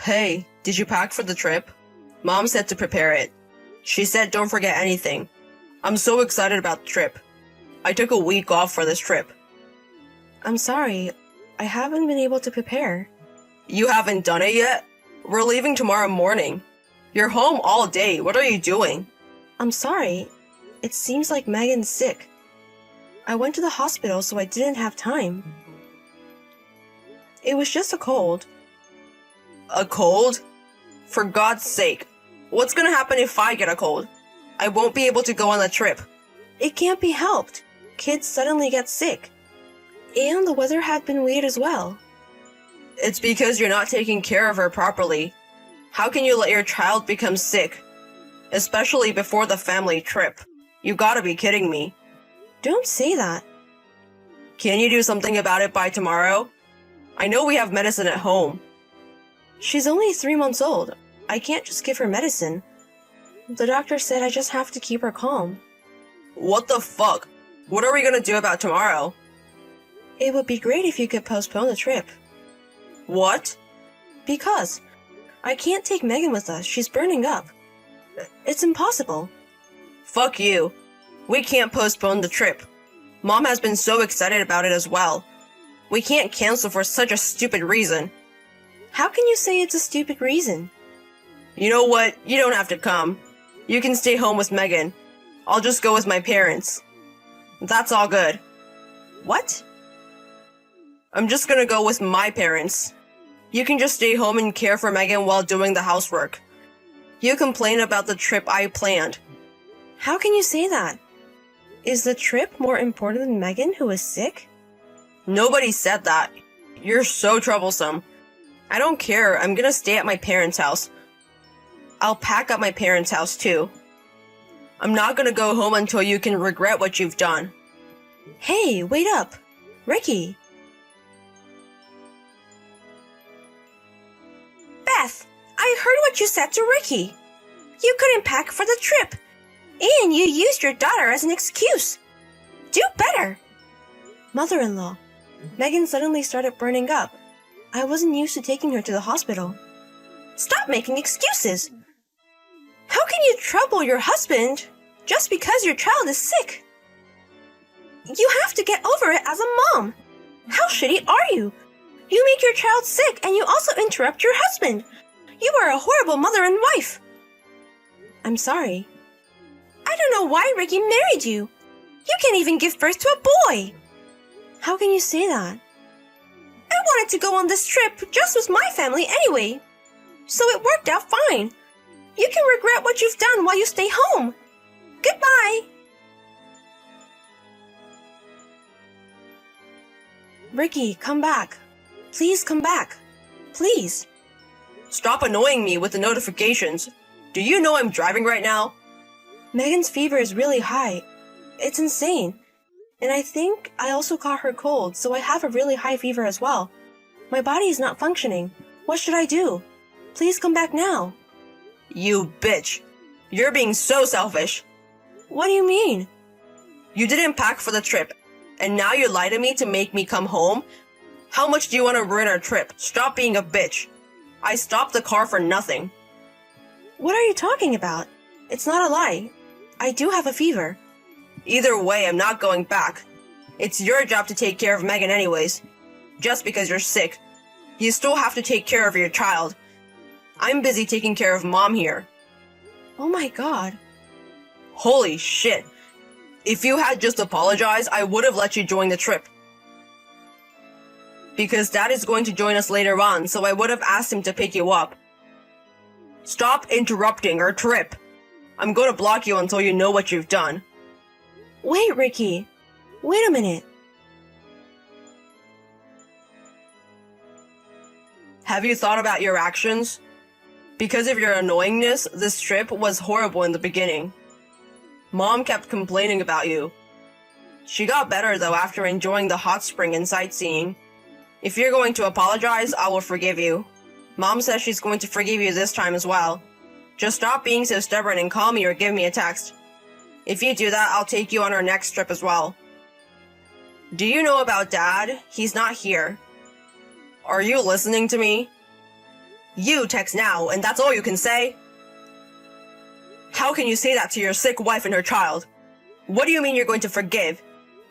Hey, did you pack for the trip? Mom said to prepare it. She said don't forget anything. I'm so excited about the trip. I took a week off for this trip. I'm sorry, I haven't been able to prepare. You haven't done it yet? We're leaving tomorrow morning. You're home all day. What are you doing? I'm sorry. It seems like Megan's sick. I went to the hospital, so I didn't have time. It was just a cold. A cold? For God's sake. What's gonna happen if I get a cold? I won't be able to go on the trip. It can't be helped. Kids suddenly get sick. And the weather had been weird as well. It's because you're not taking care of her properly. How can you let your child become sick? Especially before the family trip. You gotta be kidding me. Don't say that. Can you do something about it by tomorrow? I know we have medicine at home. She's only 3 months old. I can't just give her medicine. The doctor said I just have to keep her calm. What the fuck? What are we gonna do about tomorrow? It would be great if you could postpone the trip. What? Because I can't take Megan with us. She's burning up. It's impossible. Fuck you. We can't postpone the trip. Mom has been so excited about it as well. We can't cancel for such a stupid reason. How can you say it's a stupid reason? You know what? You don't have to come. You can stay home with Megan. I'll just go with my parents. That's all good. What? I'm just gonna go with my parents. You can just stay home and care for Megan while doing the housework. You complain about the trip I planned. How can you say that? Is the trip more important than Megan, who is sick? Nobody said that. You're so troublesome. I don't care. I'm gonna stay at my parents' house. I'll pack up my parents' house too. I'm not gonna go home until you can regret what you've done. Hey, wait up. Ricky. Beth, I heard what you said to Ricky. You couldn't pack for the trip. And you used your daughter as an excuse. Do better. Mother-in-law, Megan suddenly started burning up. I wasn't used to taking her to the hospital. Stop making excuses. How can you trouble your husband just because your child is sick? You have to get over it as a mom. How shitty are you? You make your child sick and you also interrupt your husband. You are a horrible mother and wife. I'm sorry. I don't know why Ricky married you. You can't even give birth to a boy. How can you say that? I wanted to go on this trip just with my family anyway. So it worked out fine. You can regret what you've done while you stay home. Goodbye. Ricky, come back. Please come back. Please. Stop annoying me with the notifications. Do you know I'm driving right now? Megan's fever is really high. It's insane. And I think I also caught her cold, so I have a really high fever as well. My body is not functioning. What should I do? Please come back now. You bitch. You're being so selfish. What do you mean? You didn't pack for the trip, and now you lie to me to make me come home? How much do you want to ruin our trip? Stop being a bitch. I stopped the car for nothing. What are you talking about? It's not a lie. I do have a fever. Either way, I'm not going back. It's your job to take care of Megan anyways. Just because you're sick, you still have to take care of your child. I'm busy taking care of Mom here. Oh my god. Holy shit. If you had just apologized, I would have let you join the trip. Because Dad is going to join us later on, so I would have asked him to pick you up. Stop interrupting our trip. I'm going to block you until you know what you've done. Wait, Ricky. Wait a minute. Have you thought about your actions? Because of your annoyingness, this trip was horrible in the beginning. Mom kept complaining about you. She got better though after enjoying the hot spring and sightseeing. If you're going to apologize, I will forgive you. Mom says she's going to forgive you this time as well. Just stop being so stubborn and call me or give me a text. If you do that, I'll take you on our next trip as well. Do you know about Dad? He's not here. Are you listening to me? You text now, and that's all you can say? How can you say that to your sick wife and her child? What do you mean you're going to forgive?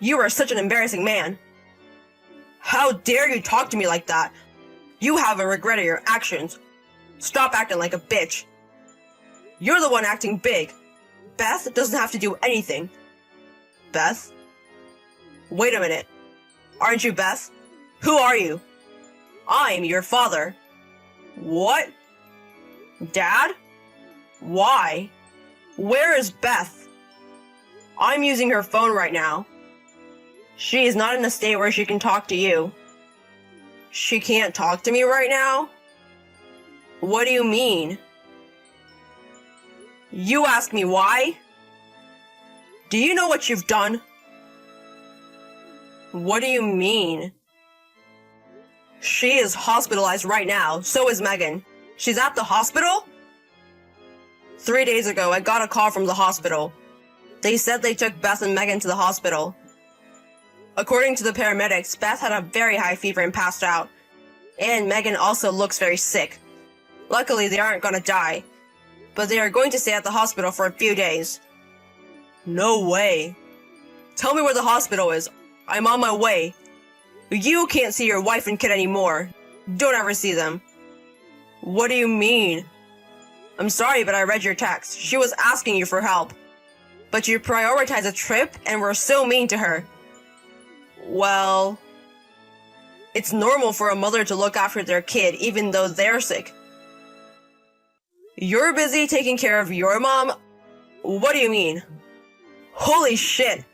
You are such an embarrassing man. How dare you talk to me like that? You haven't regretted your actions. Stop acting like a bitch. You're the one acting big. Beth doesn't have to do anything. Beth? Wait a minute. Aren't you Beth? Who are you? I'm your father. What? Dad? Why? Where is Beth? I'm using her phone right now. She is not in a state where she can talk to you. She can't talk to me right now? What do you mean? You ask me why? Do you know what you've done? What do you mean? She is hospitalized right now, so is Megan. She's at the hospital? 3 days ago, I got a call from the hospital. They said they took Beth and Megan to the hospital. According to the paramedics, Beth had a very high fever and passed out. And Megan also looks very sick. Luckily, they aren't gonna die. But they are going to stay at the hospital for a few days. No way. Tell me where the hospital is. I'm on my way. You can't see your wife and kid anymore. Don't ever see them. What do you mean? I'm sorry, but I read your text. She was asking you for help. But you prioritize a trip and were so mean to her. Well, it's normal for a mother to look after their kid even though they're sick. You're busy taking care of your mom? What do you mean? Holy shit!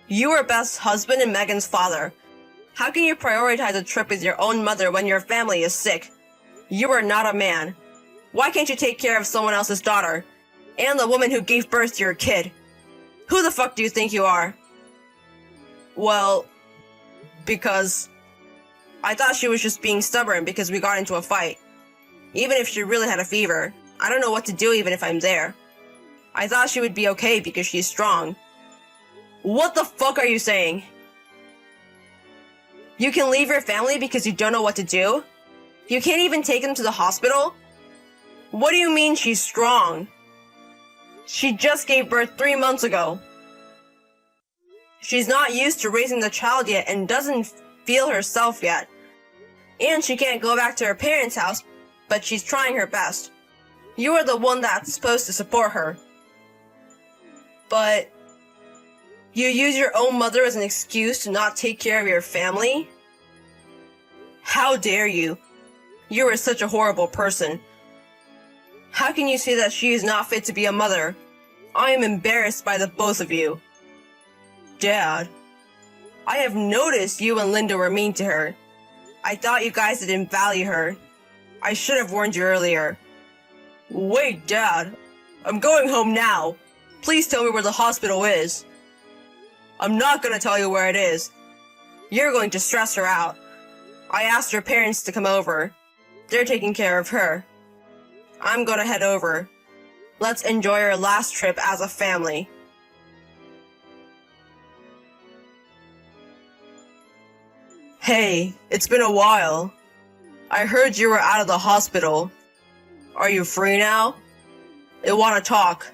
You are Beth's husband and Megan's father. How can you prioritize a trip with your own mother when your family is sick? You are not a man. Why can't you take care of someone else's daughter? And the woman who gave birth to your kid? Who the fuck do you think you are? Well, because I thought she was just being stubborn because we got into a fight. Even if she really had a fever, I don't know what to do even if I'm there. I thought she would be okay because she's strong. What the fuck are you saying? You can leave your family because you don't know what to do? You can't even take them to the hospital? What do you mean she's strong? She just gave birth 3 months ago. She's not used to raising the child yet and doesn't feel herself yet. And she can't go back to her parents' house, but she's trying her best. You are the one that's supposed to support her. But you use your own mother as an excuse to not take care of your family? How dare you? You are such a horrible person. How can you say that she is not fit to be a mother? I am embarrassed by the both of you. Dad, I have noticed you and Linda were mean to her. I thought you guys didn't value her. I should have warned you earlier. Wait, Dad. I'm going home now. Please tell me where the hospital is. I'm not gonna tell you where it is. You're going to stress her out. I asked her parents to come over. They're taking care of her. I'm gonna head over. Let's enjoy our last trip as a family. Hey, it's been a while. I heard you were out of the hospital. Are you free now? I want to talk.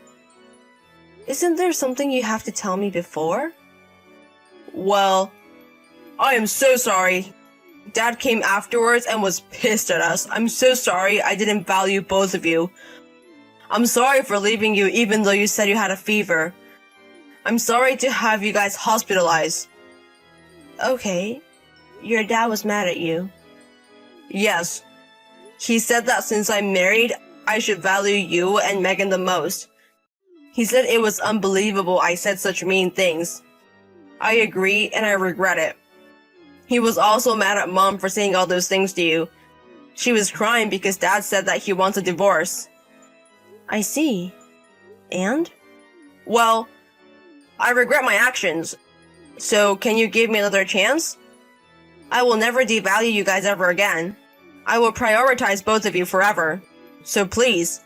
Isn't there something you have to tell me before? Well, I am so sorry. Dad came afterwards and was pissed at us. I'm so sorry I didn't value both of you. I'm sorry for leaving you even though you said you had a fever. I'm sorry to have you guys hospitalized. Okay. Your dad was mad at you. Yes. He said that since I'm married, I should value you and Megan the most. He said it was unbelievable I said such mean things. I agree and I regret it. He was also mad at Mom for saying all those things to you. She was crying because Dad said that he wants a divorce. I see. And? Well, I regret my actions. So can you give me another chance? I will never devalue you guys ever again. I will prioritize both of you forever. So please.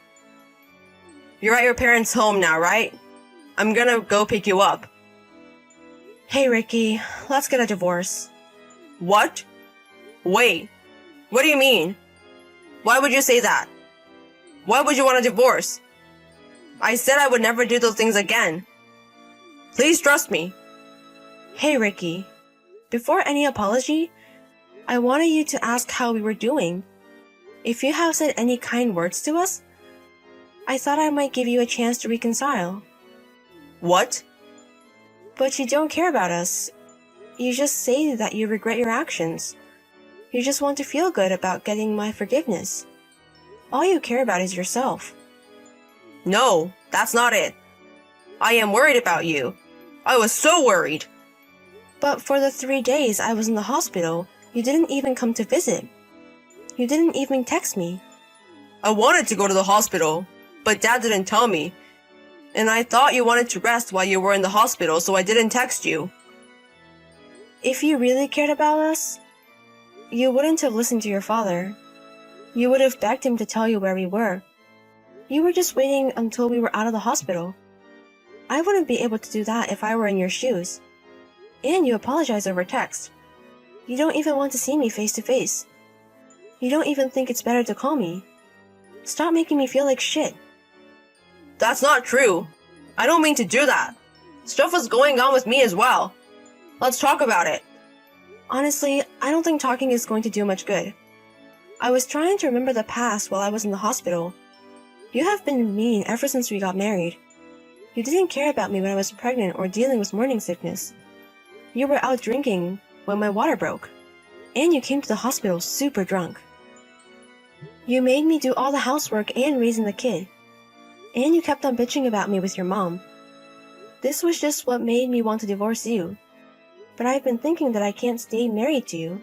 You're at your parents' home now, right? I'm gonna go pick you up. Hey Ricky, let's get a divorce. What? Wait, what do you mean? Why would you say that? Why would you want a divorce? I said I would never do those things again. Please trust me. Hey, Ricky. Before any apology, I wanted you to ask how we were doing. If you have said any kind words to us, I thought I might give you a chance to reconcile. What? But you don't care about us. You just say that you regret your actions. You just want to feel good about getting my forgiveness. All you care about is yourself. No, that's not it. I am worried about you. I was so worried. But for the 3 days I was in the hospital, you didn't even come to visit. You didn't even text me. I wanted to go to the hospital, but Dad didn't tell me. And I thought you wanted to rest while you were in the hospital, so I didn't text you. If you really cared about us, you wouldn't have listened to your father. You would have begged him to tell you where we were. You were just waiting until we were out of the hospital. I wouldn't be able to do that if I were in your shoes. And you apologize over text. You don't even want to see me face to face. You don't even think it's better to call me. Stop making me feel like shit. That's not true. I don't mean to do that. Stuff was going on with me as well. Let's talk about it. Honestly, I don't think talking is going to do much good. I was trying to remember the past while I was in the hospital. You have been mean ever since we got married. You didn't care about me when I was pregnant or dealing with morning sickness. You were out drinking when my water broke. And you came to the hospital super drunk. You made me do all the housework and raising the kid. And you kept on bitching about me with your mom. This was just what made me want to divorce you. But I've been thinking that I can't stay married to you.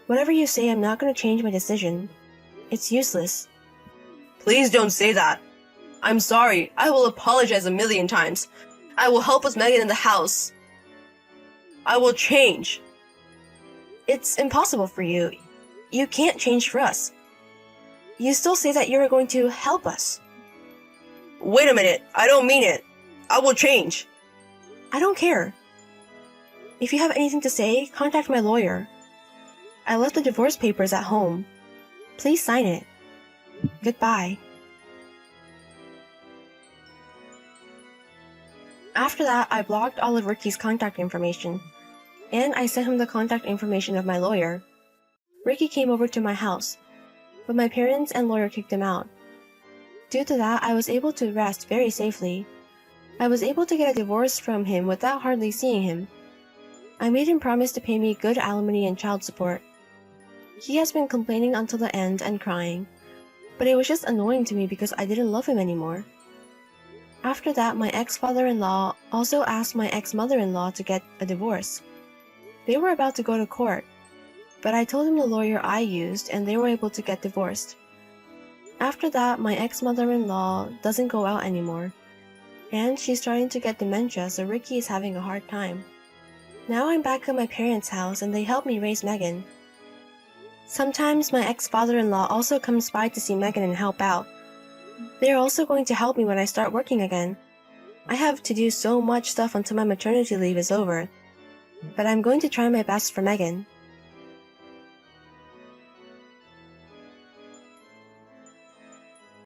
Whatever you say, I'm not going to change my decision. It's useless. Please don't say that. I'm sorry. I will apologize 1,000,000 times. I will help with Megan in the house. I will change. It's impossible for you. You can't change for us. You still say that you're going to help us. Wait a minute. I don't mean it. I will change. I don't care. If you have anything to say, contact my lawyer. I left the divorce papers at home. Please sign it. Goodbye. After that, I blocked all of Ricky's contact information, and I sent him the contact information of my lawyer. Ricky came over to my house, but my parents and lawyer kicked him out. Due to that, I was able to rest very safely. I was able to get a divorce from him without hardly seeing him. I made him promise to pay me good alimony and child support. He has been complaining until the end and crying, but it was just annoying to me because I didn't love him anymore. After that, my ex-father-in-law also asked my ex-mother-in-law to get a divorce. They were about to go to court, but I told him the lawyer I used and they were able to get divorced. After that, my ex-mother-in-law doesn't go out anymore, and she's starting to get dementia, so Ricky is having a hard time. Now I'm back at my parents' house and they help me raise Megan. Sometimes my ex-father-in-law also comes by to see Megan and help out. They're also going to help me when I start working again. I have to do so much stuff until my maternity leave is over, but I'm going to try my best for Megan.